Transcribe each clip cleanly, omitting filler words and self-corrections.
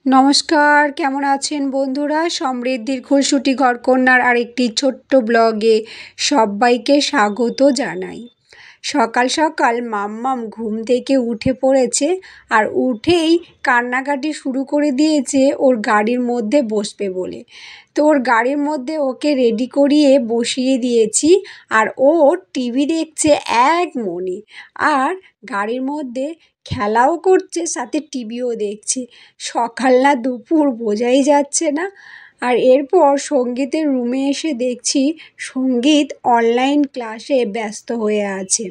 নমস্কার, কেমন আছেন বন্ধুরা? সমৃদ্ধির খুনসুটি ঘরকন্যার আরেকটি ছোট্ট ব্লগে সবাইকে স্বাগত জানাই। সকাল সকাল মাম্মাম ঘুম থেকে উঠে পড়েছে আর উঠেই কান্নাকাটি শুরু করে দিয়েছে ওর গাড়ির মধ্যে বসবে বলে। তো ওর গাড়ির মধ্যে ওকে রেডি করিয়ে বসিয়ে দিয়েছি আর ও টিভি দেখছে এক মনে, আর গাড়ির মধ্যে খেলাও করছে, সাথে টিভিও দেখছে। সকাল না দুপুর বোঝাই যাচ্ছে না। আর এরপর সঙ্গীতের রুমে এসে দেখছি সঙ্গীত অনলাইন ক্লাসে ব্যস্ত হয়ে আছে।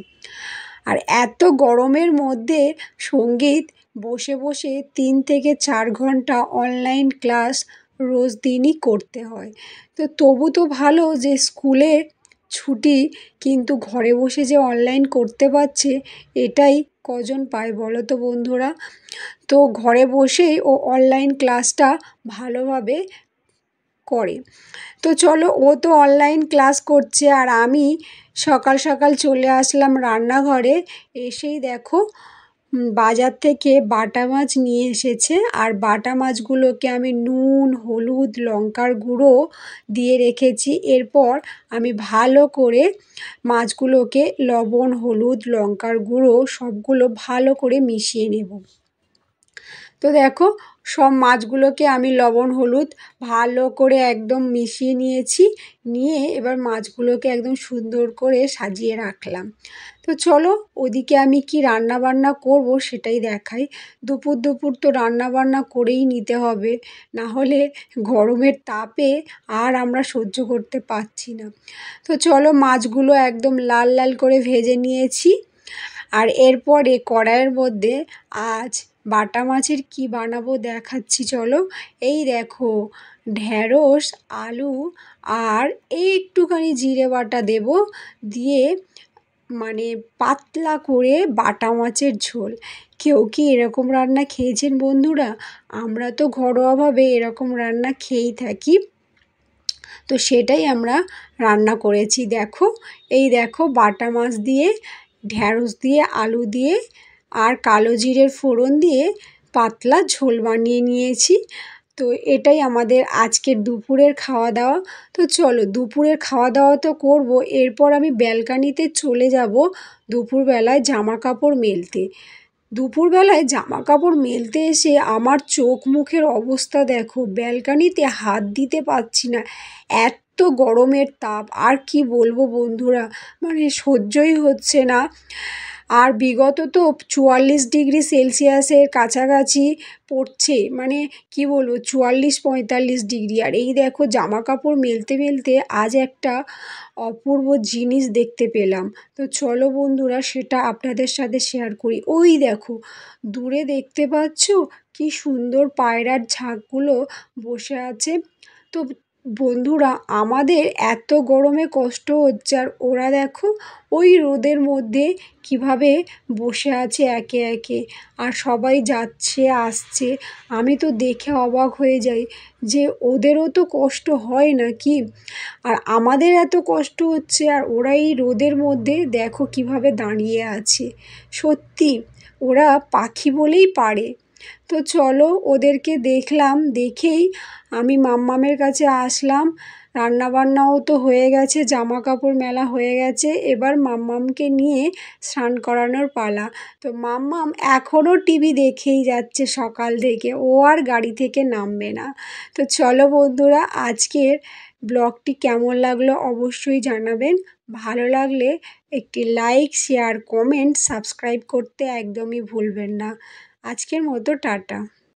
আর এত গরমের মধ্যে সঙ্গীত বসে বসে 3 থেকে 4 ঘন্টা অনলাইন ক্লাস রোজ দিনই করতে হয়। তো তবু তো ভালো যে স্কুলে ছুটি, কিন্তু ঘরে বসে যে অনলাইন করতে পারছে এটাই কজন পায় বলো তো বন্ধুরা। তো ঘরে বসেই ও অনলাইন ক্লাসটা ভালোভাবে করে। তো চলো, ও তো অনলাইন ক্লাস করছে আর আমি সকাল সকাল চলে আসলাম রান্নাঘরে। এসেই দেখো বাজার থেকে বাটা মাছ নিয়ে এসেছে, আর বাটা মাছগুলোকে আমি নুন, হলুদ, লঙ্কার গুঁড়ো দিয়ে রেখেছি। এরপর আমি ভালো করে মাছগুলোকে লবণ, হলুদ, লঙ্কার গুঁড়ো সবগুলো ভালো করে মিশিয়ে নেব। তো দেখো, সব মাছগুলোকে আমি লবণ হলুদ ভালো করে একদম মিশিয়ে নিয়েছি। নিয়ে এবার মাছগুলোকে একদম সুন্দর করে সাজিয়ে রাখলাম। তো চলো, ওদিকে আমি কি রান্না বান্না করব সেটাই দেখাই। দুপুর দুপুর তো রান্না বান্না করেই নিতে হবে, না হলে গরমের তাপে আর আমরা সহ্য করতে পারছি না। তো চলো, মাছগুলো একদম লাল লাল করে ভেজে নিয়েছি। আর এরপরে কড়াইয়ের মধ্যে আজ বাটা মাছের কি বানাবো দেখাচ্ছি চলো। এই দেখো, ঢ্যাঁড়স, আলু আর একটুখানি জিরে বাটা দেব, দিয়ে মানে পাতলা করে বাটা মাছের ঝোল। কেউ কি এরকম রান্না খেয়েছেন বন্ধুরা? আমরা তো ঘরোয়াভাবে এরকম রান্না খেয়েই থাকি। তো সেটাই আমরা রান্না করেছি। দেখো, এই দেখো বাটা মাছ দিয়ে, ঢ্যাঁড়স দিয়ে, আলু দিয়ে আর কালো জিরের ফোড়ন দিয়ে পাতলা ঝোল বানিয়ে নিয়েছি। তো এটাই আমাদের আজকের দুপুরের খাওয়া দাওয়া। তো চলো, দুপুরের খাওয়া দাওয়া তো করব, এরপর আমি ব্যালকানিতে চলে যাব দুপুরবেলায় জামা কাপড় মেলতে। দুপুরবেলায় জামা কাপড় মেলতে এসে আমার চোখ মুখের অবস্থা দেখো, ব্যালকানিতে হাত দিতে পারছি না, এত গরমের তাপ। আর কি বলবো বন্ধুরা, মানে সহ্যই হচ্ছে না। আর বিগত তো 44 ডিগ্রি সেলসিয়াসের কাছাকাছি পড়ছে, মানে কি বলবো, 44-45 ডিগ্রি। আর এই দেখো, জামা কাপড় মেলতে মেলতে আজ একটা অপূর্ব জিনিস দেখতে পেলাম। তো চলো বন্ধুরা, সেটা আপনাদের সাথে শেয়ার করি। ওই দেখো, দূরে দেখতে পাচ্ছ কি সুন্দর পায়রার ঝাঁকগুলো বসে আছে। তো বন্ধুরা, আমাদের এত গরমে কষ্ট হচ্ছে, আর ওরা দেখো ওই রোদের মধ্যে কিভাবে বসে আছে একে একে, আর সবাই যাচ্ছে আসছে। আমি তো দেখে অবাক হয়ে যাই যে ওদেরও তো কষ্ট হয় নাকি, আর আমাদের এত কষ্ট হচ্ছে আর ওরা এই রোদের মধ্যে দেখো কিভাবে দাঁড়িয়ে আছে। সত্যি ওরা পাখি বলেই পারে। তো চলো, ওদেরকে দেখলাম, দেখেই আমি মাম্মামের কাছে আসলাম। রান্নাবান্নাও তো হয়ে গেছে, জামা কাপড় মেলা হয়ে গেছে, এবার মাম্মামকে নিয়ে স্নান করানোর পালা। তো মাম্মাম এখনও টিভি দেখেই যাচ্ছে সকাল থেকে, ও আর গাড়ি থেকে নামবে না। তো চলো বন্ধুরা, আজকের ব্লগটি কেমন লাগলো অবশ্যই জানাবেন। ভালো লাগলে একটি লাইক, শেয়ার, কমেন্ট, সাবস্ক্রাইব করতে একদমই ভুলবেন না। আজকের মতো টাটা।